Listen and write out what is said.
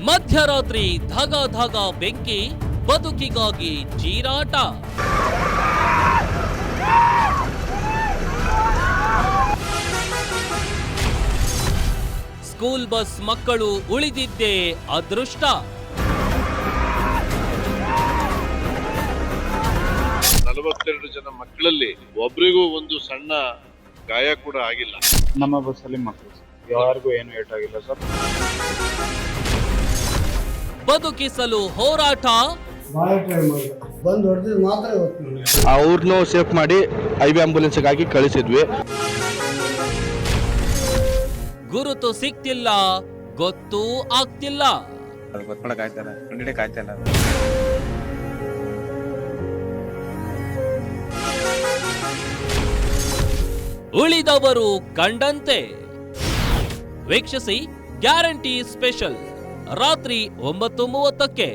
ಮಧ್ಯರಾತ್ರಿ ಧಗ ಧಗ ಬೆಂಕಿ, ಬದುಕಿಗಾಗಿ ಚೀರಾಟ. School bus ಮಕ್ಕಳು ಉಳಿದಿದ್ದೇ ಅದೃಷ್ಟ. ಜನ ಮಕ್ಕಳಲ್ಲಿ ಒಬ್ರಿಗೂ ಒಂದು ಸಣ್ಣ ಗಾಯ ಕೂಡ ಆಗಿಲ್ಲ. ನಮ್ಮ ಬಸ್ಸಲ್ಲಿ ಮಕ್ಕಳು ಯಾರಿಗೂ ಏನು ಏಟಾಗಿಲ್ಲ ಸರ್. ಬದುಕಿಸಲು ಹೋರಾಟ, ಬಂದು ಹೊಡೆದಿದ್ದು ಮಾತ್ರ ಅವ್ರನ್ನೂ ಸೇಫ್ ಮಾಡಿ ಐವಿ ಆಂಬುಲೆನ್ಸ್ಗಾಗಿ ಕಳಿಸಿದ್ವಿ. ಗುರುತು ಸಿಕ್ತಿಲ್ಲ, ಗೊತ್ತೂ ಆಗ್ತಿಲ್ಲ. ಉಳಿದವರು ಕಂಡಂತೆ. ವೀಕ್ಷಿಸಿ ಗ್ಯಾರಂಟಿ ಸ್ಪೆಷಲ್ ರಾತ್ರಿ 9:30ಕ್ಕೆ.